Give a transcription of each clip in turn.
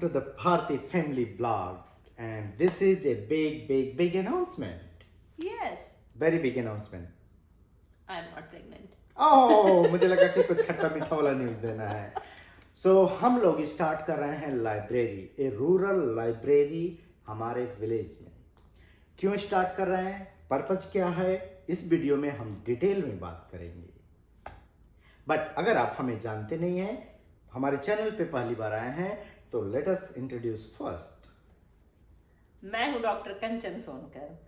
to the Bharti family blog, and this is a big announcement. Yes, Very big announcement. I'm not pregnant. Oh, मुझे लगा कि कुछ खट्टा मीठा वाला न्यूज़ देना है. So हम लोग स्टार्ट कर रहे हैं लाइब्रेरी, ए रूरल लाइब्रेरी हमारे विलेज में. क्यों स्टार्ट कर रहे हैं, पर्पज क्या है, इस वीडियो में हम डिटेल में बात करेंगे. बट अगर आप हमें जानते नहीं हैं, हमारे चैनल पे पहली बार आए हैं, तो लेट अस इंट्रोड्यूस फर्स्ट. मैं हूँ डॉक्टर कंचन सोनकर.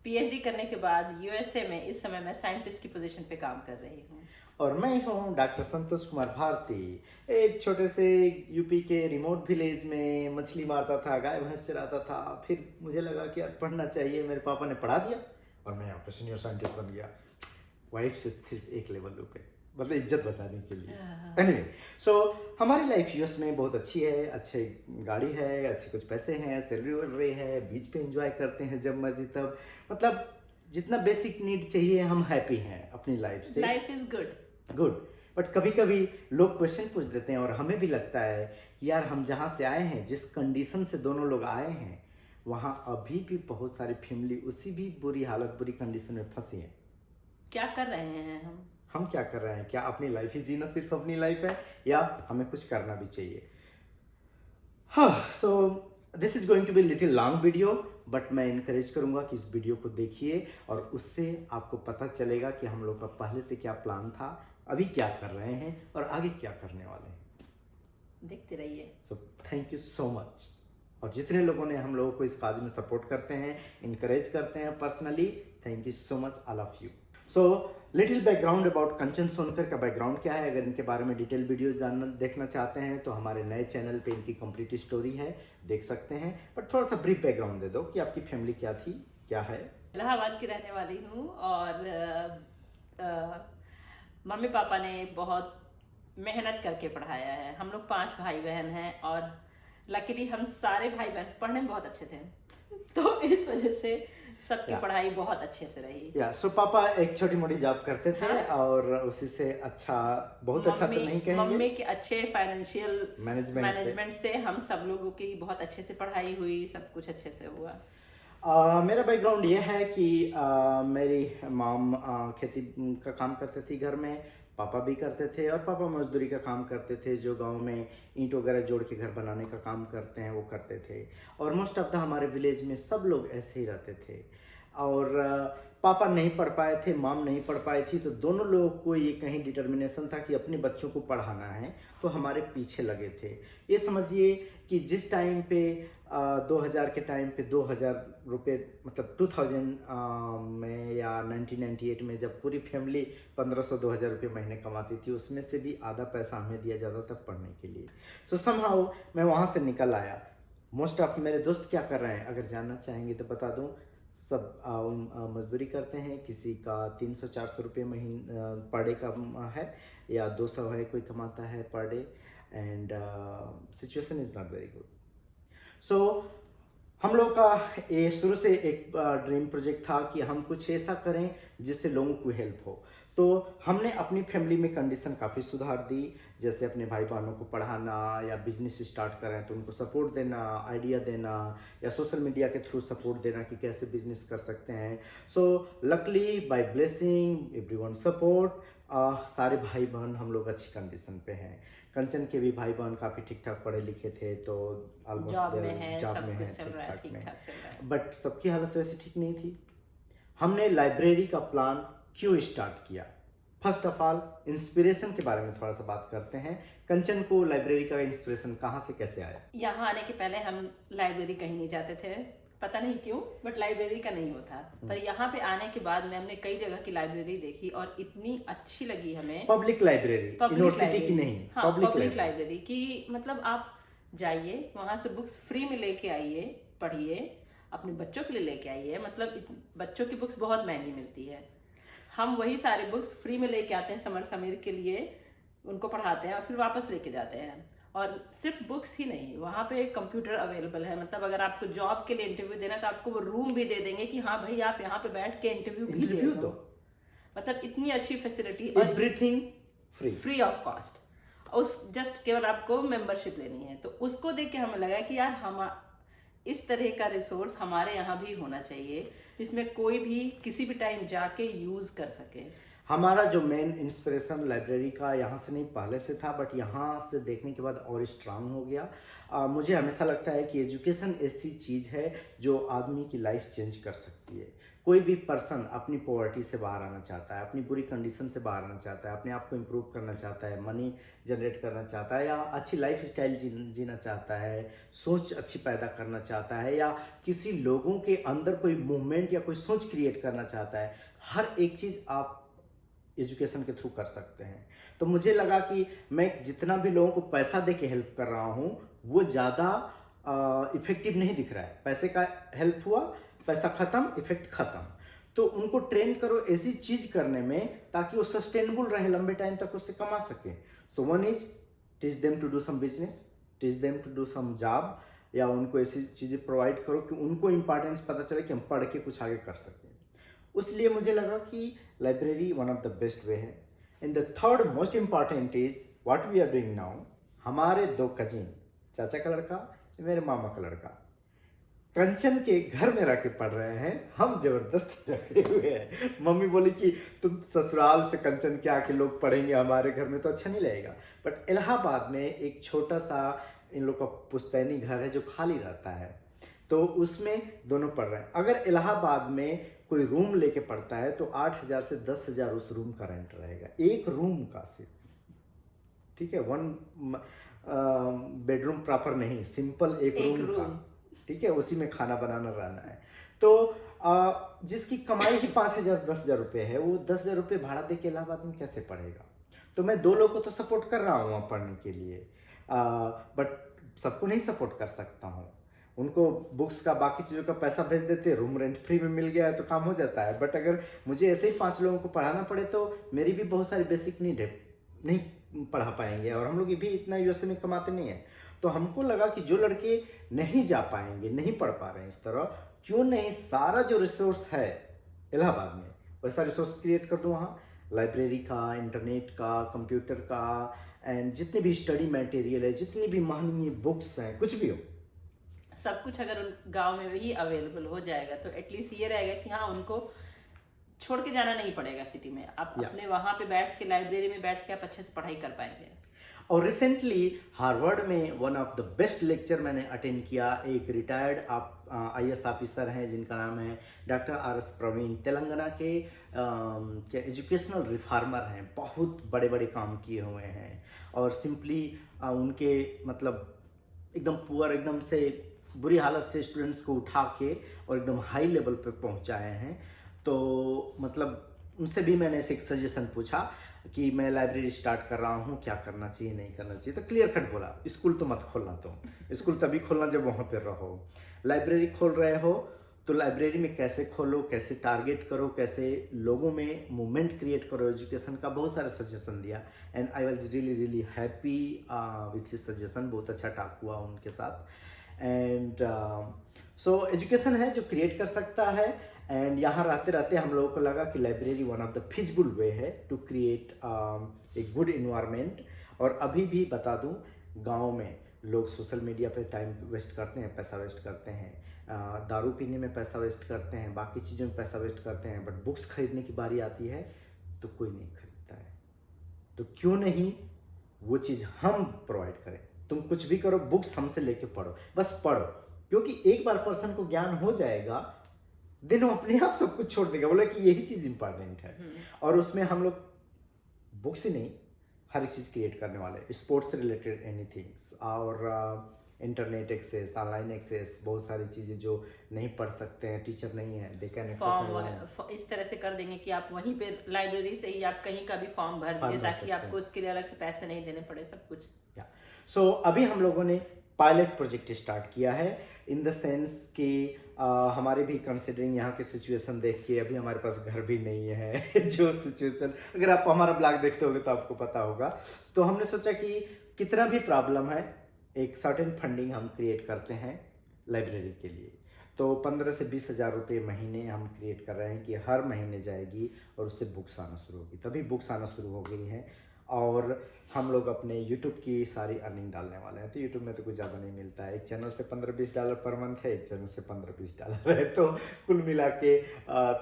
पीएचडी करने के बाद यूएसए में इस समय मैं साइंटिस्ट की पोजीशन पे काम कर रही हूँ. और मैं हूँ डॉक्टर संतोष कुमार भारती. एक छोटे से यूपी के रिमोट विलेज में मछली मारता था, गाय भैंस चराता था. फिर मुझे लगा कि यार पढ़ना चाहिए, मेरे पापा ने पढ़ा दिया और मैं यहाँ पे सीनियर साइंटिस्ट बन गया. वाइफ से सिर्फ एक लेवल ऊपर, मतलब इज्जत बचाने के लिए. एनीवे, सो हमारी लाइफ यूएस में बहुत अच्छी है. अच्छे गाड़ी है, अच्छे कुछ पैसे हैं, सैलरी वैलरी है, बीच पे एंजॉय करते हैं जब मर्जी तब. मतलब जितना बेसिक नीड चाहिए हम हैप्पी हैं अपनी लाइफ से. Life is good. बट कभी कभी लोग क्वेश्चन पूछ देते हैं और हमें भी लगता है कि यार हम जहाँ से आए हैं, जिस कंडीशन से दोनों लोग आए हैं, वहाँ अभी भी बहुत सारी फैमिली उसी भी बुरी हालत, बुरी कंडीशन में फंसी है. क्या कर रहे हैं हम क्या कर रहे हैं? क्या अपनी लाइफ ही जीना सिर्फ अपनी लाइफ है, या हमें कुछ करना भी चाहिए? हाँ, so this is going to be little long video, but मैं इनकरेज करूंगा कि इस वीडियो को देखिए और उससे आपको पता चलेगा कि हम लोग का पहले से क्या प्लान था, अभी क्या कर रहे हैं और आगे क्या करने वाले हैं. देखते रहिए. So thank you so much. और जितने लोगों ने हम लोगों को इस काज में सपोर्ट करते हैं, इनकरेज करते हैं personally, thank you so much all of you. So little background about Kanchan Sonkar का बैकग्राउंड क्या है. अगर इनके बारे में डिटेल वीडियोस जानना देखना चाहते हैं तो हमारे नए चैनल पे इनकी कंप्लीट स्टोरी है, देख सकते हैं. बट थोड़ा सा ब्रीफ बैकग्राउंड दे दो कि आपकी फैमिली क्या थी, क्या है. इलाहाबाद की रहने वाली हूँ और मम्मी पापा ने बहुत मेहनत करके पढ़ाया है. हम लोग 5 भाई बहन हैं और लकीली हम सारे भाई बहन पढ़ने में बहुत अच्छे थे, तो इस वजह से सबकी पढ़ाई बहुत अच्छे से रही. या सो पापा एक छोटी मोटी जॉब करते थे. हाँ? और उसी से अच्छा, बहुत अच्छा तो नहीं कहेंगे, मम्मी के अच्छे फाइनेंशियल मैनेजमेंट से हम सब लोगों की बहुत अच्छे से पढ़ाई हुई, सब कुछ अच्छे से हुआ. मेरा बैकग्राउंड ये है कि मेरी मॉम खेती का काम करते थी घर में, पापा भी करते थे. और पापा मजदूरी का काम करते थे, जो गांव में ईंट वगैरह जोड़ के घर बनाने का काम करते हैं वो करते थे. और मोस्ट ऑफ द हमारे विलेज में सब लोग ऐसे ही रहते थे. और पापा नहीं पढ़ पाए थे, मॉम नहीं पढ़ पाई थी, तो दोनों लोगों को ये कहीं डिटर्मिनेशन था कि अपने बच्चों को पढ़ाना है, तो हमारे पीछे लगे थे. ये समझिए कि जिस टाइम पे 2000 के टाइम पे 2000 रुपये, मतलब 2000 में या 1998 में जब पूरी फैमिली 1500-2000 रुपये महीने कमाती थी, उसमें से भी आधा पैसा हमें दिया जाता था पढ़ने के लिए. सो समहाउ मैं वहाँ से निकल आया. मोस्ट ऑफ मेरे दोस्त क्या कर रहे हैं, अगर जानना चाहेंगे तो बता दूँ. सब मजदूरी करते हैं. किसी का 300-400 रुपये महीने पर डे का है, या 200 है कोई कमाता है per day. And situation is not very good. So हम लोग का ये शुरू से एक ड्रीम प्रोजेक्ट था कि हम कुछ ऐसा करें जिससे लोगों को हेल्प हो. तो हमने अपनी फैमिली में कंडीशन काफ़ी सुधार दी, जैसे अपने भाई बहनों को पढ़ाना, या बिजनेस स्टार्ट करें तो उनको सपोर्ट देना, आइडिया देना, या सोशल मीडिया के थ्रू सपोर्ट देना कि कैसे बिजनेस कर सकते हैं. So luckily by blessing everyone support, सारे भाई बहन हम लोग अच्छी कंडीशन पे हैं. कंचन के भी भाई बहन काफ़ी ठीक ठाक पढ़े लिखे थे, तो ऑलमोस्ट जॉब में है, ठीक ठाक में. बट सबकी हालत वैसे ठीक नहीं थी. हमने लाइब्रेरी का प्लान क्यों स्टार्ट किया? फर्स्ट ऑफ ऑल इंस्पिरेशन के बारे में थोड़ा सा बात करते हैं. कंचन को लाइब्रेरी का इंस्पिरेशन कहाँ से कैसे आया? यहाँ आने के पहले हम लाइब्रेरी कहीं नहीं जाते थे, पता नहीं क्यों, बट लाइब्रेरी का नहीं होता. पर यहाँ पे आने के बाद में हमने कई जगह की लाइब्रेरी देखी और इतनी अच्छी लगी हमें. पब्लिक लाइब्रेरी, यूनिवर्सिटी की नहीं, हाँ, पब्लिक लाइब्रेरी की. मतलब आप जाइए वहाँ से बुक्स फ्री में लेके आइए, पढ़िए, अपने बच्चों के लिए लेके आइए. मतलब बच्चों की बुक्स बहुत महंगी मिलती है, हम वही सारे बुक्स फ्री में लेके आते हैं समर समीर के लिए, उनको पढ़ाते हैं और फिर वापस लेके जाते हैं. और सिर्फ बुक्स ही नहीं, वहाँ पे कंप्यूटर अवेलेबल है. मतलब अगर आपको जॉब के लिए इंटरव्यू देना तो आपको वो रूम भी दे देंगे कि हाँ भाई आप यहाँ पे बैठ के इंटरव्यू भी दे दो. मतलब इतनी अच्छी facility, everything free of cost. उस जस्ट केवल आपको मेंबरशिप लेनी है। तो उसको देख के हमें लगा कि यार हम इस तरह का रिसोर्स हमारे यहाँ भी होना चाहिए, जिसमें कोई भी किसी भी टाइम जाके यूज कर सके। हमारा जो मेन इंस्पिरेशन लाइब्रेरी का यहाँ से नहीं पहले से था, बट यहाँ से देखने के बाद और स्ट्रांग हो गया। मुझे हमेशा लगता है कि एजुकेशन ऐसी चीज़ है जो आदमी की लाइफ चेंज कर सकती है। कोई भी पर्सन अपनी पॉवर्टी से बाहर आना चाहता है, अपनी बुरी कंडीशन से बाहर आना चाहता है, अपने आप को इम्प्रूव करना चाहता है, मनी जनरेट करना चाहता है, या अच्छी लाइफ स्टाइल जीना चाहता है, सोच अच्छी पैदा करना चाहता है, या किसी लोगों के अंदर कोई मूवमेंट या कोई सोच क्रिएट करना चाहता है, हर एक चीज़ आप एजुकेशन के थ्रू कर सकते हैं। तो मुझे लगा कि मैं जितना भी लोगों को पैसा दे के हेल्प कर रहा हूँ वो ज़्यादा इफेक्टिव नहीं दिख रहा है। पैसे का हेल्प हुआ, पैसा खत्म, इफेक्ट खत्म। तो उनको ट्रेन करो ऐसी चीज़ करने में ताकि वो सस्टेनेबल रहे, लंबे टाइम तक उससे कमा सके। So one is teach them to do some business, teach them to do some job, या उनको ऐसी चीज़ें प्रोवाइड करो कि उनको इम्पोर्टेंस पता चले कि हम पढ़ के कुछ आगे कर सकें। उसलिए मुझे लगा कि library one of the best way है। And the third most important is what we are doing now. हमारे दो कजिन, चाचा का लड़का, मेरे मामा का लड़का, कंचन के घर में रह के पढ़ रहे हैं। हम जबरदस्ती रखे हुए हैं। मम्मी बोली कि तुम ससुराल से कंचन के आके लोग पढ़ेंगे हमारे घर में तो अच्छा नहीं लगेगा। बट इलाहाबाद में एक छोटा सा इन लोग का पुश्तैनी घर है जो खाली रहता है, तो उसमें दोनों पढ़ रहे हैं। अगर इलाहाबाद में कोई रूम लेके पढ़ता है तो 8,000 से 10,000 उस रूम का रेंट रहेगा, एक रूम का सिर्फ। ठीक है, वन बेडरूम प्रॉपर नहीं, सिंपल एक रूम का। ठीक है, उसी में खाना बनाना रहना है। तो जिसकी कमाई ही 5,000 10,000 रुपये है, वो 10,000 रुपये भाड़ा दे के इलाहाबाद में कैसे पढ़ेगा। तो मैं दो लोगों को तो सपोर्ट कर रहा हूँ वहाँ पढ़ने के लिए, बट सबको नहीं सपोर्ट कर सकता हूँ। उनको बुक्स का, बाकी चीज़ों का पैसा भेज देते, रूम रेंट फ्री में मिल गया है तो काम हो जाता है। बट अगर मुझे ऐसे ही 5 लोगों को पढ़ाना पड़े तो मेरी भी बहुत सारी बेसिक नीड है, नहीं पढ़ा पाएंगे। और हम लोग भी इतना यूएसए में कमाते नहीं हैं। तो हमको लगा कि जो लड़के नहीं जा पाएंगे, नहीं पढ़ पा रहे हैं इस तरह, क्यों नहीं सारा जो रिसोर्स है इलाहाबाद में वैसा रिसोर्स क्रिएट कर दूँ वहाँ। लाइब्रेरी का, इंटरनेट का, कंप्यूटर का, एंड जितने भी स्टडी मटेरियल है, जितनी भी महंगी बुक्स हैं, कुछ भी हो, सब कुछ अगर उन गांव में ही अवेलेबल हो जाएगा तो एटलीस्ट ये रहेगा कि हाँ, उनको छोड़ के जाना नहीं पड़ेगा सिटी में। आप अपने वहाँ पे बैठ के, लाइब्रेरी में बैठ के आप अच्छे से पढ़ाई कर पाएंगे। और रिसेंटली हार्वर्ड में one of the best lecture मैंने अटेंड किया। एक रिटायर्ड IAS ऑफिसर हैं जिनका नाम है डॉक्टर RS प्रवीण, तेलंगाना के क्या एजुकेशनल रिफॉर्मर हैं, बहुत बड़े बड़े काम किए हुए हैं। और सिंपली उनके मतलब एकदम पुअर, एकदम से बुरी हालत से स्टूडेंट्स को उठा के और एकदम हाई लेवल पे पहुंचाए हैं। तो मतलब उनसे भी मैंने एक सजेशन पूछा कि मैं लाइब्रेरी स्टार्ट कर रहा हूँ, क्या करना चाहिए, नहीं करना चाहिए। तो क्लियर कट बोला, स्कूल तो मत खोलना, तुम स्कूल तभी खोलना जब वहाँ पर रहो। लाइब्रेरी खोल रहे हो तो लाइब्रेरी में कैसे खोलो, कैसे टारगेट करो, कैसे लोगों में मूवमेंट क्रिएट करो एजुकेशन का, बहुत सारे सजेशन दिया। And I was really happy with his suggestion. बहुत अच्छा टॉक हुआ उनके साथ। एंड सो एजुकेशन है जो क्रिएट कर सकता है। एंड यहाँ रहते रहते हम लोगों को लगा कि library one of the feasible way है to create a good environment. और अभी भी बता दूँ, गाँव में लोग सोशल मीडिया पे टाइम वेस्ट करते हैं, पैसा वेस्ट करते हैं, दारू पीने में पैसा वेस्ट करते हैं, बाकी चीज़ों में पैसा वेस्ट करते हैं। बट बुक्स खरीदने की बारी आती है तो कोई नहीं खरीदता है। तो क्यों नहीं वो चीज़ हम प्रोवाइड करें। तुम कुछ भी करो, बुक्स हमसे लेके पढ़ो, बस पढ़ो। क्योंकि एक बार पर्सन को ज्ञान हो जाएगा, दिन वो अपने आप सब कुछ छोड़ देगा, बोला कि यही चीज़ इंपॉर्टेंट है। और उसमें हम लोग बुक्स ही नहीं, हर एक चीज़ क्रिएट करने वाले, स्पोर्ट्स से रिलेटेड एनीथिंग्स, और इंटरनेट एक्सेस, ऑनलाइन एक्सेस, बहुत सारी चीज़ें जो नहीं पढ़ सकते हैं, टीचर नहीं है, दे कैन फॉर्म इस तरह से कर देंगे कि आप वहीं पे लाइब्रेरी से ही आप कहीं का भी फॉर्म भर दीजिए, ताकि आपको उसके लिए अलग से पैसे नहीं देने पड़े, सब कुछ। सो अभी हम लोगों ने पायलट प्रोजेक्ट स्टार्ट किया है, इन द सेंस कि हमारे भी कंसिडरिंग यहाँ की सिचुएशन देख के, अभी हमारे पास घर भी नहीं है जो सिचुएशन, अगर आप हमारा ब्लॉग देखते होगे तो आपको पता होगा। तो हमने सोचा कि कितना भी प्रॉब्लम है, एक सर्टेन फंडिंग हम क्रिएट करते हैं लाइब्रेरी के लिए। तो 15 से 20 हज़ार रुपये महीने हम क्रिएट कर रहे हैं कि हर महीने जाएगी और उससे बुक्स आना शुरू होगी। तभी बुक्स आना शुरू हो गई हैं। और हम लोग अपने यूट्यूब की सारी अर्निंग डालने वाले हैं। तो यूट्यूब में तो कुछ ज़्यादा नहीं मिलता है, एक चैनल से $15-20 पर मंथ है, एक चैनल से $15-20 है, तो कुल मिला के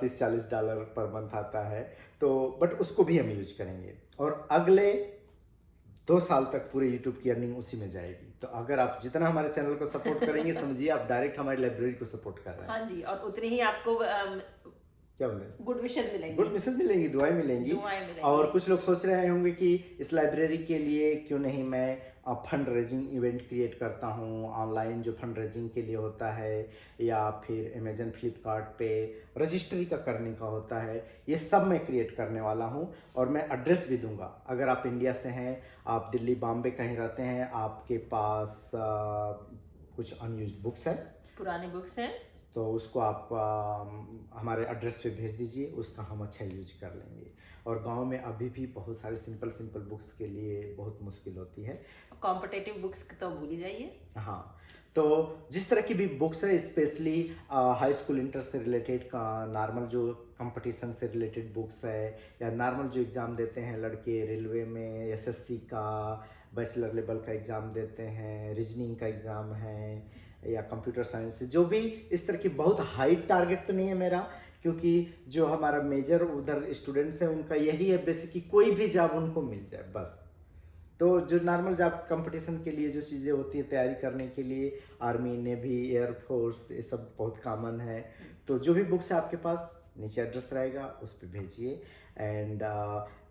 $30-40 पर मंथ आता है। तो बट उसको भी हम यूज करेंगे और अगले 2 साल तक पूरे यूट्यूब की अर्निंग उसी में जाएगी। तो अगर आप जितना हमारे चैनल को सपोर्ट करेंगे, समझिए आप डायरेक्ट हमारी लाइब्रेरी को सपोर्ट कर रहे हैं। हाँ जी, और उतनी ही आपको क्या बोले, गुड विशेस मिलेंगी, गुड मैसेज मिलेंगी, दुआएं मिलेंगी। दुआएं मिलेंगी। और कुछ लोग सोच रहे होंगे कि इस लाइब्रेरी के लिए क्यों नहीं मैं फंड रेजिंग इवेंट क्रिएट करता हूँ, ऑनलाइन जो फंड रेजिंग के लिए होता है, या फिर अमेजन फ्लिपकार्ट पे रजिस्ट्री का करने का होता है, ये सब मैं क्रिएट करने वाला हूँ। और मैं एड्रेस भी दूंगा, अगर आप इंडिया से हैं, आप दिल्ली बॉम्बे कहीं रहते हैं, आपके पास कुछ अनयूज्ड बुक्स है, पुरानी बुक्स हैं, तो उसको आप हमारे एड्रेस पे भेज दीजिए, उसका हम अच्छा यूज कर लेंगे। और गांव में अभी भी बहुत सारी सिंपल बुक्स के लिए बहुत मुश्किल होती है, कॉम्पिटिटिव बुक्स तो भूल ही जाइए। हाँ, तो जिस तरह की भी बुक्स है, स्पेशली हाई स्कूल इंटर से रिलेटेड का, नॉर्मल जो कंपटीशन से रिलेटेड बुक्स है, या नॉर्मल जो एग्ज़ाम देते हैं लड़के रेलवे में, एसएससी का बैचलर लेवल का एग्ज़ाम देते हैं, रीजनिंग का एग्ज़ाम है, या कंप्यूटर साइंस से, जो भी इस तरह की बहुत हाई टारगेट तो नहीं है मेरा, क्योंकि जो हमारा मेजर उधर स्टूडेंट्स हैं उनका यही है बेसिक कि कोई भी जॉब उनको मिल जाए बस। तो जो नॉर्मल जॉब कंपटीशन के लिए जो चीज़ें होती है तैयारी करने के लिए, आर्मी, नेवी, एयरफोर्स, ये सब बहुत कॉमन है। तो जो भी बुक्स है आपके पास, नीचे एड्रेस रहेगा, उस पर भेजिए। एंड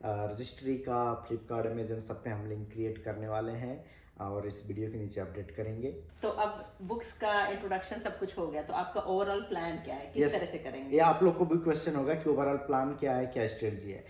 रजिस्ट्री का फ्लिपकार्ट, अमेजन सब पे हम लिंक क्रिएट करने वाले हैं और इस वीडियो के नीचे अपडेट करेंगे। तो अब बुक्स का इंट्रोडक्शन सब कुछ हो गया, तो आपका ओवरऑल प्लान क्या है, किस तरह से करेंगे? ये आप लोग को भी क्वेश्चन होगा कि ओवरऑल प्लान क्या है, क्या स्ट्रेटजी है।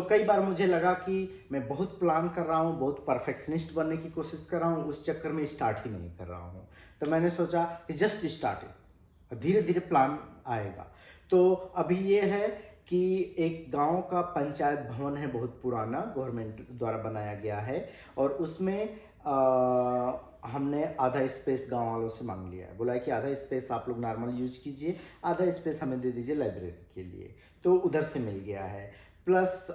कई बार मुझे लगा कि मैं बहुत प्लान कर रहा हूँ, बहुत परफेक्शनिस्ट बनने की कोशिश कर रहा हूँ, उस चक्कर में स्टार्ट ही नहीं कर रहा हूँ। तो मैंने सोचा कि जस्ट स्टार्ट इट, धीरे धीरे प्लान आएगा। तो अभी ये है कि एक गांव का पंचायत भवन है, बहुत पुराना, गवर्नमेंट द्वारा बनाया गया है, और उसमें हमने आधा स्पेस गांव वालों से मांग लिया है। बोला है कि आधा स्पेस आप लोग नॉर्मल यूज कीजिए, आधा स्पेस हमें दे दीजिए लाइब्रेरी के लिए। तो उधर से मिल गया है। प्लस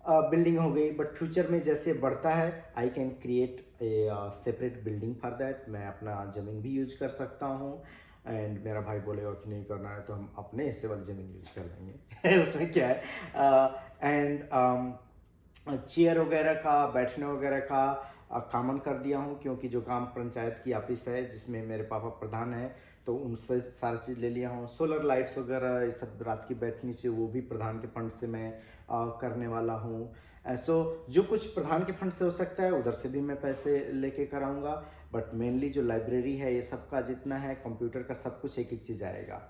बिल्डिंग हो गई, बट फ्यूचर में जैसे बढ़ता है I can create a separate building for that. मैं अपना ज़मीन भी यूज कर सकता हूँ, एंड मेरा भाई बोलेगा कि नहीं करना है तो हम अपने हिस्से वाली ज़मीन यूज कर लेंगे उसमें क्या है। एंड चेयर वगैरह का, बैठने वगैरह का कॉमन कर दिया हूँ, क्योंकि जो ग्राम पंचायत की ऑफिस है जिसमें मेरे पापा प्रधान हैं, तो उनसे सारी चीज़ ले लिया हूँ। सोलर लाइट्स वगैरह ये सब रात की बैठनी चाहिए, वो भी प्रधान के फंड से मैं करने वाला हूँ। जो कुछ प्रधान के फंड से हो सकता है उधर से भी मैं पैसे लेके कराऊंगा, बट मेनली जो लाइब्रेरी है ये सब का जितना है, कंप्यूटर का सब कुछ एक एक चीज़ आएगा।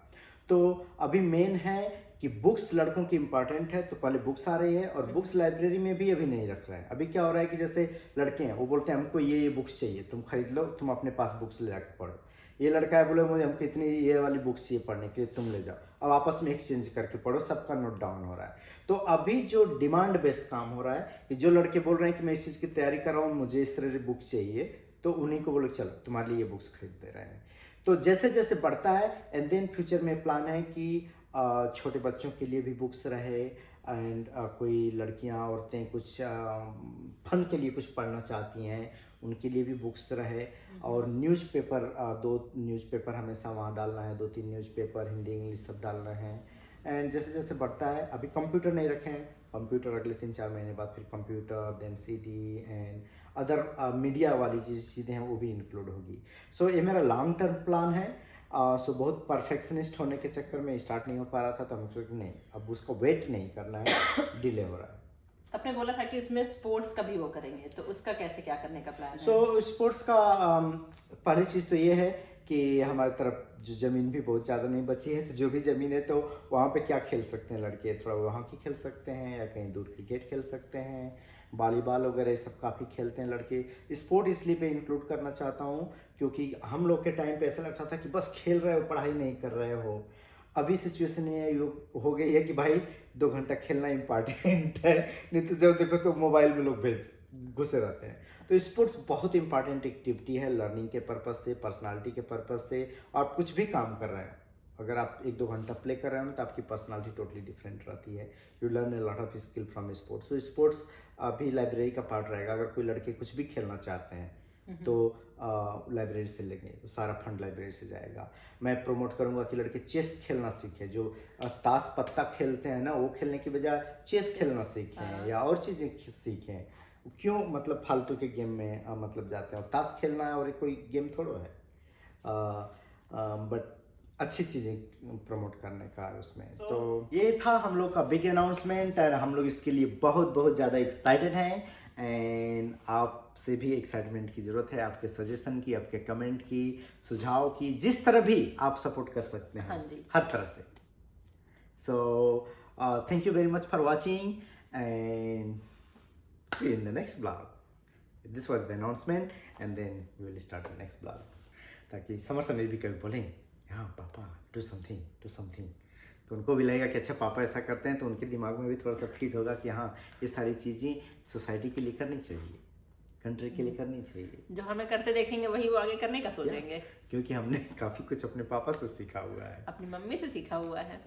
तो अभी मेन है कि बुक्स लड़कों की इंपॉर्टेंट है, तो पहले बुक्स आ रही है, और बुक्स लाइब्रेरी में भी अभी नहीं रख रहे हैं। अभी क्या हो रहा है कि जैसे लड़के हैं वो बोलते हैं हमको ये बुक्स चाहिए, तुम खरीद लो, तुम अपने पास बुक्स ले जाकर पढ़ो। ये लड़का है बोले मुझे हमको इतनी ये वाली बुक्स चाहिए पढ़ने के लिए, तुम ले जाओ, अब आपस में एक्सचेंज करके पढ़ो, सबका नोट डाउन हो रहा है। तो अभी जो डिमांड बेस्ड काम हो रहा है कि जो लड़के बोल रहे हैं कि मैं इस चीज़ की तैयारी कर रहा हूँ, मुझे इस तरह की बुक्स चाहिए, तो उन्हीं को बोलो चलो तुम्हारे लिए ये बुक्स खरीद दे रहे हैं। तो जैसे जैसे बढ़ता है, एंड देन फ्यूचर में प्लान है कि छोटे बच्चों के लिए भी बुक्स रहे, एंड कोई लड़कियां, औरतें कुछ फन के लिए कुछ पढ़ना चाहती हैं, उनके लिए भी बुक्स रहे। और न्यूज़पेपर, 2 न्यूज़पेपर हमेशा वहाँ डालना है, 2-3 न्यूज़पेपर हिंदी इंग्लिश सब डालना है। एंड जैसे जैसे बढ़ता है, अभी कंप्यूटर नहीं रखे हैं, कंप्यूटर अगले 3-4 महीने बाद फिर computer, then CD and other media वाली चीज़ें हैं वो भी इंक्लूड होगी। ये मेरा लॉन्ग टर्म प्लान है। बहुत परफेक्शनिस्ट होने के चक्कर में स्टार्ट नहीं हो पा रहा था, तो हम सोचे कि नहीं, अब उसको वेट नहीं करना है, डिले हो रहा है। आपने बोला था कि उसमें स्पोर्ट्स का भी वो करेंगे, तो उसका कैसे क्या करने का प्लान है? स्पोर्ट्स का पहली चीज़ तो ये है कि हमारी तरफ जो ज़मीन भी बहुत ज़्यादा नहीं बची है, तो जो भी ज़मीन है तो वहाँ पे क्या खेल सकते हैं लड़के, थोड़ा वहाँ की खेल सकते हैं, या कहीं दूर क्रिकेट खेल सकते हैं, वॉलीबॉल वगैरह ये सब काफ़ी खेलते हैं लड़के। स्पोर्ट इसलिए पे इंक्लूड करना चाहता हूँ क्योंकि हम लोग के टाइम पे ऐसा लगता था कि बस खेल रहे हो, पढ़ाई नहीं कर रहे हो। अभी सिचुएशन ये हो गई है कि भाई 2 घंटा खेलना इम्पॉर्टेंट है, नहीं तो जब देखो तो मोबाइल में लोग घुसे रहते हैं। तो स्पोर्ट्स बहुत इंपॉर्टेंट एक्टिविटी है, लर्निंग के पर्पज़ से, पर्सनालिटी के पर्पज़ से, आप कुछ भी काम कर रहे हैं अगर आप 1-2 घंटा प्ले कर रहे हो ना तो आपकी पर्सनालिटी टोटली डिफरेंट रहती है। You learn a lot of skill from sports. तो स्पोर्ट्स अभी लाइब्रेरी का पार्ट रहेगा। अगर कोई लड़के कुछ भी खेलना चाहते हैं तो लाइब्रेरी से लेंगे तो सारा फंड लाइब्रेरी से जाएगा। मैं प्रमोट करूंगा कि लड़के चेस खेलना सीखें। जो ताश पत्ता खेलते हैं ना वो खेलने की बजाय चेस खेलना सीखें या और चीज़ें सीखें। क्यों मतलब फालतू के गेम में मतलब जाते हैं। और ताश खेलना है और कोई गेम थोड़ा है, बट अच्छी चीज़ें प्रमोट करने का है उसमें। तो ये था हम लोग का बिग अनाउंसमेंट और हम लोग इसके लिए बहुत बहुत ज़्यादा एक्साइटेड हैं। एंड आपसे भी एक्साइटमेंट की ज़रूरत है, आपके सजेशन की, आपके कमेंट की, सुझाव की, जिस तरह भी आप सपोर्ट कर सकते हैं। हाँ जी। हर तरह से। So thank you very much for watching and see you in the next vlog. This was the announcement and then we will start the next vlog. ताकि समर समय भी कभी बोलें हाँ पापा डू समथिंग, तो उनको भी लगेगा कि अच्छा पापा ऐसा करते हैं, तो उनके दिमाग में भी थोड़ा सा फीड होगा कि हाँ ये सारी चीज़ें सोसाइटी के लिए करनी चाहिए, कंट्री के लिए करनी चाहिए। जो हमें करते देखेंगे वही वो आगे करने का सोचेंगे, क्योंकि हमने काफ़ी कुछ अपने पापा से सीखा हुआ है, अपनी मम्मी से सीखा हुआ है।